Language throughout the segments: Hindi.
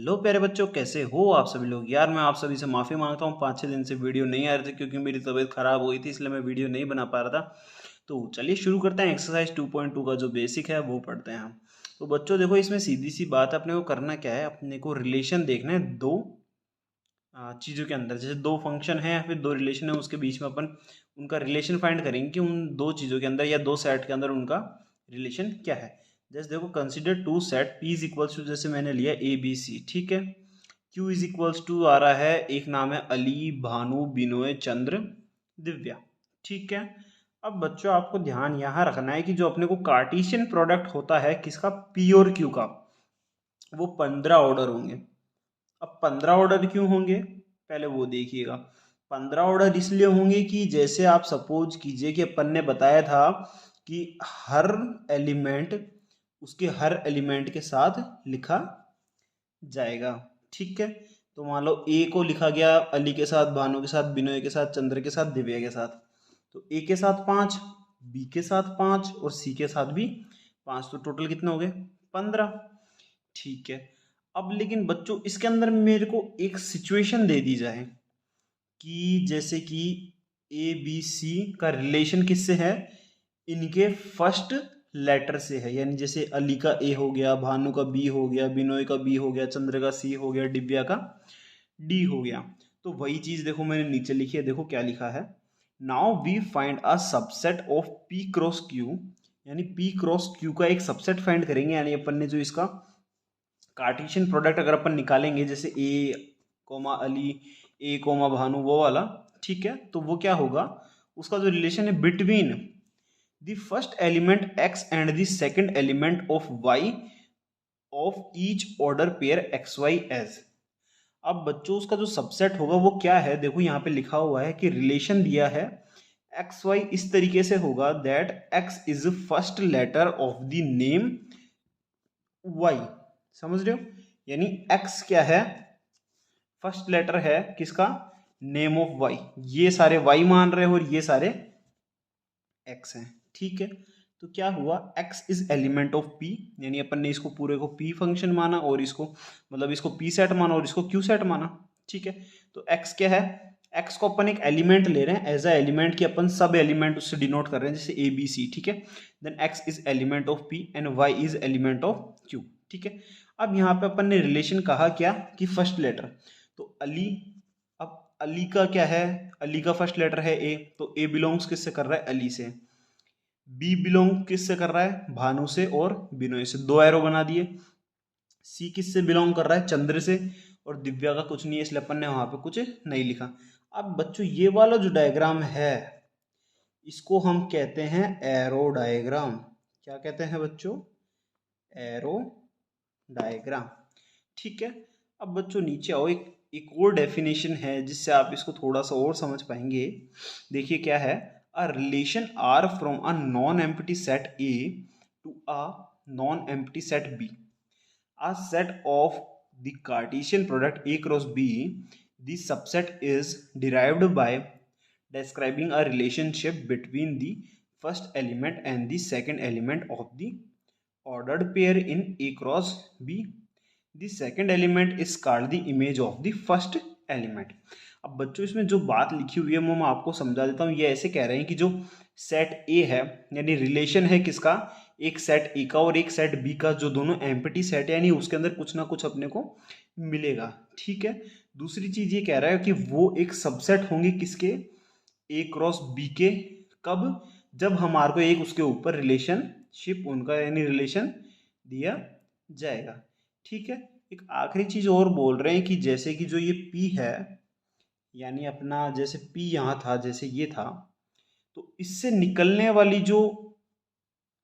हेलो प्यारे बच्चों, कैसे हो आप सभी लोग। यार मैं आप सभी से माफ़ी मांगता हूँ, 5-6 दिन से वीडियो नहीं आ रहे थे क्योंकि मेरी तबीयत ख़राब हुई थी, इसलिए मैं वीडियो नहीं बना पा रहा था। तो चलिए शुरू करते हैं। एक्सरसाइज 2.2 का जो बेसिक है वो पढ़ते हैं हम। तो बच्चों देखो, इसमें सीधी सी बात है, अपने को करना क्या है, अपने को रिलेशन देखना है दो चीज़ों के अंदर। जैसे दो फंक्शन है या फिर दो रिलेशन है, उसके बीच में अपन उनका रिलेशन फाइंड करेंगे कि उन दो चीज़ों के अंदर या दो सेट के अंदर उनका रिलेशन क्या है। जैसे देखो, consider two set P is equals to, जैसे मैंने लिया ए बी सी, ठीक है। क्यू इज इक्वल्स टू आ रहा है, एक नाम है अली, भानु, बिनोय, चंद्र, दिव्या, ठीक है। अब बच्चों आपको ध्यान यहाँ रखना है कि जो अपने को कार्टेशियन प्रोडक्ट होता है किसका, पी और क्यू का, वो 15 ऑर्डर होंगे। अब 15 ऑर्डर क्यों होंगे, पहले वो देखिएगा। 15 ऑर्डर इसलिए होंगे कि जैसे आप सपोज कीजिए कि अपन ने बताया था कि हर एलिमेंट उसके हर एलिमेंट के साथ लिखा जाएगा, ठीक है। तो मान लो ए को लिखा गया अली के साथ, भानु के साथ, बिनोय के साथ, चंद्र के साथ, दिव्या के साथ। तो ए के साथ 5, बी के साथ 5 और सी के साथ भी 5, तो टोटल कितने हो गए, 15, ठीक है। अब लेकिन बच्चों इसके अंदर मेरे को एक सिचुएशन दे दी जाए कि जैसे कि ए बी सी का रिलेशन किससे है, इनके फर्स्ट लेटर से है। यानी जैसे अली का ए हो गया, भानु का बी हो गया, बिनोय का बी हो गया, चंद्र का सी हो गया, दिव्या का डी हो गया। तो वही चीज देखो मैंने नीचे लिखी है, देखो क्या लिखा है। Now we find a subset of P cross Q, यानी पी क्रॉस क्यू का एक सबसेट फाइंड करेंगे। यानी अपन ने जो इसका कार्टेशियन प्रोडक्ट अगर अपन निकालेंगे, जैसे ए कोमा अली, ए कोमा भानु, वो वाला, ठीक है। तो वो क्या होगा, उसका जो रिलेशन है between the first element X and the second element of Y of each order pair X Y as. अब बच्चों उसका जो सबसेट होगा वो क्या है, देखो यहाँ पे लिखा हुआ है कि रिलेशन दिया है एक्स वाई इस तरीके से होगा that X is first letter of the name Y, समझ रहे हो। यानी एक्स क्या है, फर्स्ट लेटर है किसका, नेम ऑफ वाई। ये सारे वाई मान रहे हो और ये सारे एक्स हैं, ठीक है। तो क्या हुआ, x is element of P, यानी अपन ने इसको पूरे को पी फंक्शन माना और इसको मतलब इसको पी सेट माना और इसको क्यू सेट माना, ठीक है। तो एक्स क्या है, एक्स को अपन एक एलिमेंट ले रहे हैं एज अ एलिमेंट की, अपन सब एलिमेंट उससे डिनोट कर रहे हैं, जैसे ए बी सी, ठीक है। Then X is element of P and Y is element of Q, ठीक है। अब यहाँ पे अपन ने रिलेशन कहा क्या कि फर्स्ट लेटर, तो अली, अब अली का क्या है, अली का फर्स्ट लेटर है ए, तो ए बिलोंग्स किससे कर रहा है, अली से। बी बिलोंग किससे कर रहा है, भानु से और बिनोय से, दो एरो बना दिए। सी किससे बिलोंग कर रहा है, चंद्र से, और दिव्या का कुछ नहीं है इसलिए अपन ने वहां पे कुछ नहीं लिखा। अब बच्चों ये वाला जो डायग्राम है इसको हम कहते हैं एरो डायग्राम। क्या कहते हैं बच्चों, एरो डायग्राम, ठीक है। अब बच्चों नीचे आओ, एक और डेफिनेशन है जिससे आप इसको थोड़ा सा और समझ पाएंगे। देखिए क्या है, a relation R from a non empty set A to a non empty set B, a set of the Cartesian product A cross B, the subset is derived by describing a relationship between the first element and the second element of the ordered pair in A cross B. The second element is called the image of the first element. अब बच्चों इसमें जो बात लिखी हुई है वो मैं आपको समझा देता हूँ। ये ऐसे कह रहे हैं कि जो सेट ए है, यानी रिलेशन है किसका, एक सेट ए का और एक सेट बी का, जो दोनों एम्प्टी सेट है, यानी उसके अंदर कुछ ना कुछ अपने को मिलेगा, ठीक है। दूसरी चीज ये कह रहा है कि वो एक सबसेट होंगे किसके, ए क्रॉस बी के, कब, जब हमारे को एक उसके ऊपर रिलेशनशिप उनका यानी रिलेशन दिया जाएगा, ठीक है। एक आखिरी चीज और बोल रहे हैं कि जैसे कि जो ये पी है, यानी अपना जैसे पी यहाँ था, जैसे ये था, तो इससे निकलने वाली जो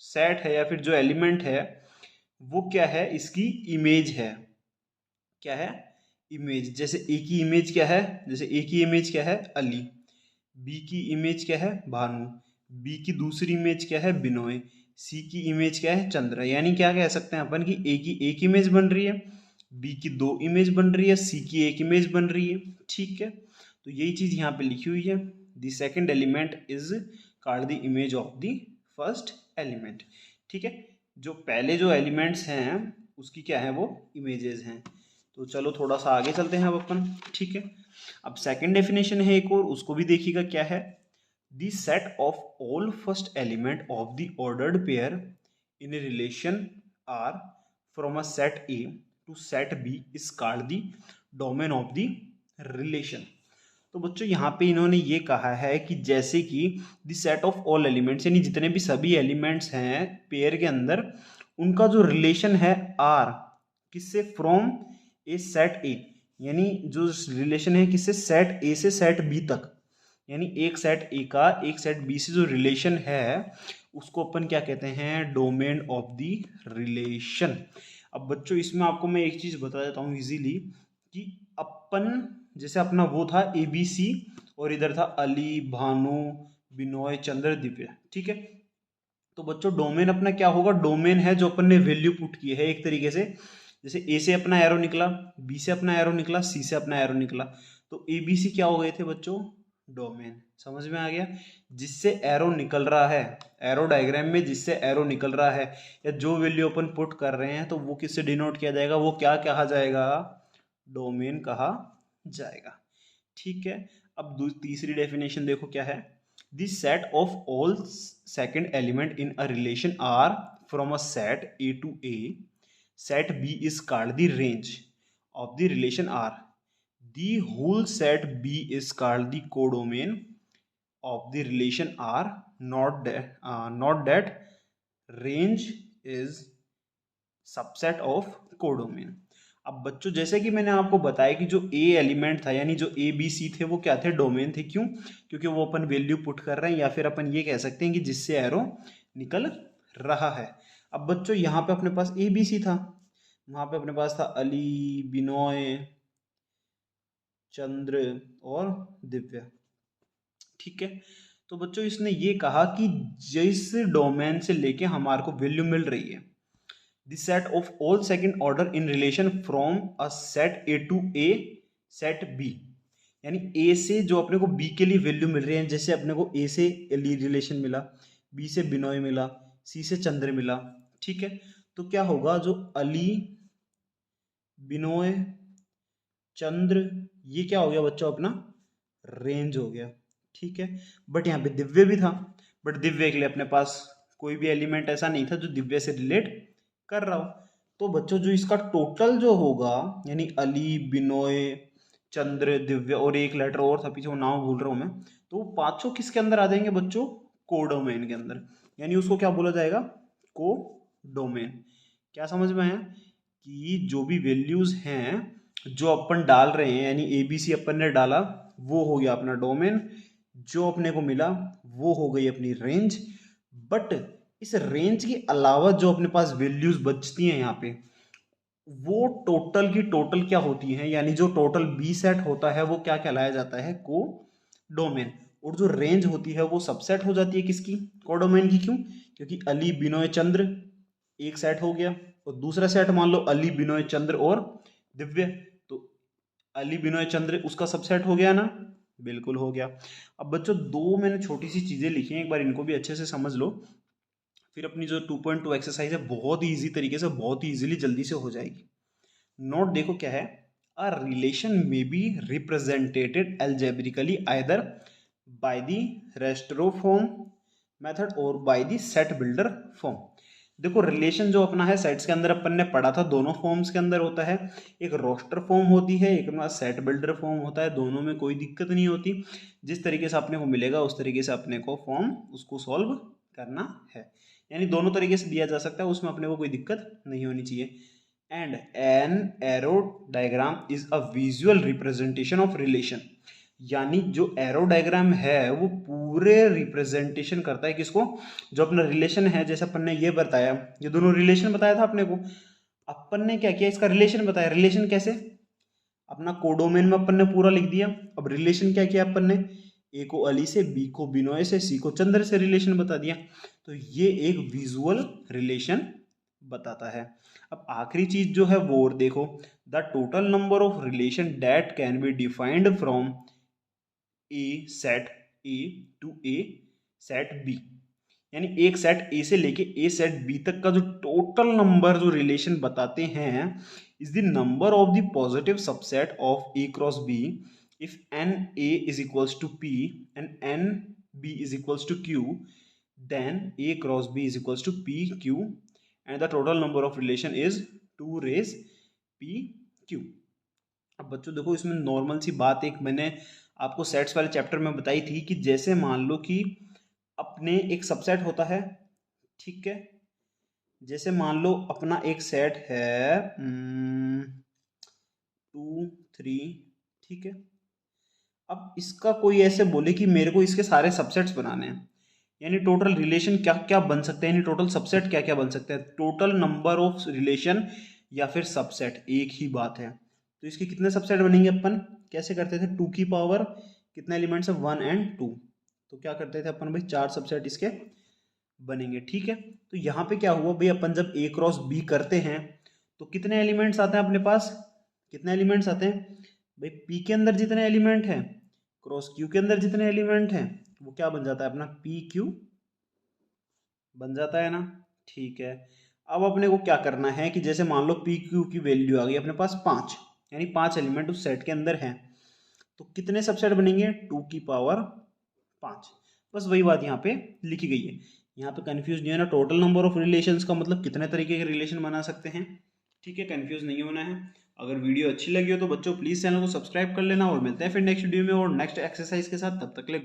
सेट है या फिर जो एलिमेंट है वो क्या है, इसकी इमेज है। क्या है, इमेज। जैसे ए की इमेज क्या है, जैसे ए की इमेज क्या है, अली। बी की इमेज क्या है, भानु। बी की दूसरी इमेज क्या है, बिनोय। सी की इमेज क्या है, चंद्र। यानी क्या कह सकते हैं अपन कि ए की एक इमेज बन रही है, बी की दो इमेज बन रही है, सी की एक इमेज बन रही है, ठीक है। तो यही चीज यहाँ पे लिखी हुई है, the second element is called the image of the first element, ठीक है। जो पहले जो एलिमेंट्स हैं उसकी क्या है, वो इमेजेस हैं। तो चलो थोड़ा सा आगे चलते हैं अब अपन, ठीक है। अब सेकंड डेफिनेशन है एक और, उसको भी देखिएगा क्या है। The set of all first element of the ordered pair in a relation R from a set A to set B is called the domain of the relation. तो बच्चों यहाँ पे इन्होंने ये कहा है कि जैसे कि the set of all elements, यानी जितने भी सभी एलिमेंट्स हैं पेयर के अंदर, उनका जो रिलेशन है आर, किससे, फ्रॉम ए सेट ए, यानी जो रिलेशन है किससे, सेट ए से सेट बी तक, यानी एक सेट ए का एक सेट बी से जो रिलेशन है उसको अपन क्या कहते हैं, डोमेन ऑफ द रिलेशन। अब बच्चों इसमें आपको मैं एक चीज बता देता हूँ इजीली, कि अपन जैसे अपना वो था ए बी सी, और इधर था अली, भानु, बिनोय, चंद्र, दिव्य, ठीक है। तो बच्चों डोमेन अपना क्या होगा, डोमेन है जो अपन ने वैल्यू पुट की है एक तरीके से, जैसे ए से अपना एरो निकला, बी से अपना एरो निकला, सी से अपना एरो निकला, तो ए बी सी क्या हो गए थे बच्चों, डोमेन। समझ में आ गया, जिससे एरो निकल रहा है, एरो डायग्राम में जिससे एरो निकल रहा है, या जो वैल्यू अपन पुट कर रहे हैं तो वो किससे डिनोट किया जाएगा, वो क्या कहा जाएगा, डोमेन कहा जाएगा, ठीक है। अब तीसरी डेफिनेशन देखो क्या है। The set of all second element in a relation R from a set A to a, set B is called the range of the relation R, the whole set B is called the codomain of the relation R, not that range is subset of codomain. अब बच्चों जैसे कि मैंने आपको बताया कि जो ए एलिमेंट था, यानी जो ए बी सी थे, वो क्या थे, डोमेन थे। क्यों, क्योंकि वो अपन वैल्यू पुट कर रहे हैं, या फिर अपन ये कह सकते हैं कि जिससे एरो निकल रहा है। अब बच्चों यहाँ पे अपने पास ए बी सी था, वहां पे अपने पास था अली, बिनोय, चंद्र और दिव्या, ठीक है। तो बच्चों इसने ये कहा कि जिस डोमेन से लेके हमारे को वैल्यू मिल रही है, the set of all second order in relation from a set A to a set B, यानी ए से जो अपने को बी के लिए वैल्यू मिल रही है, जैसे अपने को ए से अली रिलेशन मिला, बी से बिनोय मिला, सी से चंद्र मिला, ठीक है। तो क्या होगा, जो अली, बिनोय, चंद्र, ये क्या हो गया बच्चों, अपना रेंज हो गया, ठीक है। बट यहाँ पे दिव्य भी था, बट दिव्य के लिए अपने पास कोई भी एलिमेंट ऐसा नहीं था जो दिव्य से रिलेट कर रहा हो। तो बच्चों जो इसका टोटल जो होगा, यानी अली, बिनोय, चंद्र, दिव्य और एक लेटर और था पीछे, वो नाम भूल रहा हूं मैं, तो वो पांचों किसके अंदर आ जाएंगे बच्चों, कोडोमेन के अंदर, यानी उसको क्या बोला जाएगा, कोडोमेन। क्या समझ में आया, कि जो भी वैल्यूज हैं जो अपन डाल रहे हैं, यानी ए बी सी अपन ने डाला, वो हो गया अपना डोमेन, जो अपने को मिला वो हो गई अपनी रेंज। बट इस रेंज के अलावा जो अपने पास वैल्यूज बचती हैं यहाँ पे, वो टोटल की टोटल क्या होती हैं, यानी जो टोटल बी सेट होता है वो क्या कहलाया जाता है, को डोमेन। और जो रेंज होती है वो सबसेट हो जाती है किसकी, कोडोमेन की। क्यों, क्योंकि अली, बिनोय, चंद्र एक सेट हो गया, और दूसरा सेट मान लो अली, बिनोय, चंद्र और दिव्य, तो अली, बिनोय, चंद्र उसका सबसेट हो गया ना, बिल्कुल हो गया। अब बच्चों दो मैंने छोटी सी चीजें लिखी हैं, एक बार इनको भी अच्छे से समझ लो, फिर अपनी जो 2.2 एक्सरसाइज है बहुत ही इजी तरीके से, बहुत ही इजीली जल्दी से हो जाएगी। नोट देखो क्या है, a relation may be represented algebraically either by the roster form method or by the set builder form. देखो रिलेशन जो अपना है सेट्स के अंदर अपन ने पढ़ा था, दोनों फॉर्म्स के अंदर होता है, एक रोस्टर फॉर्म होती है, एक अपना सेट बिल्डर फॉर्म होता है, दोनों में कोई दिक्कत नहीं होती, जिस तरीके से अपने को मिलेगा उस तरीके से अपने को फॉर्म उसको सॉल्व करना है, यानी दोनों तरीके से दिया जा सकता है, उसमें अपने को कोई दिक्कत नहीं होनी चाहिए। And an arrow diagram is a visual representation of relation, यानी जो एरो डायग्राम है वो पूरे रिप्रेजेंटेशन करता है किसको, जो अपना रिलेशन है, जैसे अपन ने ये बताया, ये दोनों रिलेशन बताया था अपने को, अपन ने क्या किया, इसका रिलेशन बताया। रिलेशन कैसे, अपना कोडोमेन में अपन ने पूरा लिख दिया। अब रिलेशन क्या किया अपन ने, ए को अली से, बी को बिनोय से, सी को चंद्र से रिलेशन बता दिया, तो ये एक विजुअल रिलेशन बताता है। अब आखिरी चीज जो है वो और देखो, the total number of relation that can be defined from a set A to a set B, यानी एक सेट ए से लेके ए सेट बी तक का जो टोटल नंबर जो रिलेशन बताते हैं, is the number of the positive subset of A cross B if N A is equals to P and N B is equals to Q, then A cross B is equals to PQ and the total number of relation is 2 raise PQ। अब बच्चों देखो, इसमें नॉर्मल सी बात एक मैंने आपको सेट्स वाले चैप्टर में बताई थी कि जैसे मान लो कि अपने एक सबसेट होता है, ठीक है, जैसे मान लो अपना एक सेट है 2 3, ठीक है। अब इसका कोई ऐसे बोले कि मेरे को इसके सारे सबसेट्स बनाने हैं, यानी टोटल रिलेशन क्या क्या बन सकते हैं, यानी टोटल सबसेट क्या क्या बन सकते हैं, टोटल नंबर ऑफ रिलेशन या फिर सबसेट एक ही बात है। तो इसके कितने सबसेट बनेंगे, अपन कैसे करते थे, 2 की पावर कितने एलिमेंट्स है 1 और 2, तो क्या करते थे अपन भाई 4 सबसेट इसके बनेंगे, ठीक है। तो यहाँ पे क्या हुआ भाई, अपन जब ए क्रॉस बी करते हैं तो कितने एलिमेंट्स आते हैं अपने पास, कितने एलिमेंट्स आते हैं भाई, पी के अंदर जितने एलिमेंट हैं क्रॉस क्यू के अंदर जितने एलिमेंट हैं वो क्या बन जाता है अपना पी क्यू बन जाता है ना, ठीक है। अब अपने को क्या करना है कि जैसे मान लो पी क्यू की वैल्यू आ गई अपने पास 5, यानी 5 एलिमेंट उस सेट के अंदर हैं, तो कितने सबसेट बनेंगे 2 की पावर 5। बस वही बात यहाँ पे लिखी गई है, यहाँ पे कंफ्यूज नहीं है ना, टोटल नंबर ऑफ रिलेशंस का मतलब कितने तरीके के रिलेशन बना सकते हैं, ठीक है, कंफ्यूज नहीं होना है। अगर वीडियो अच्छी लगी हो तो बच्चों प्लीज़ चैनल को सब्सक्राइब कर लेना और मिलते हैं फिर नेक्स्ट वीडियो में और नेक्स्ट एक्सरसाइज के साथ, तब तक के लिए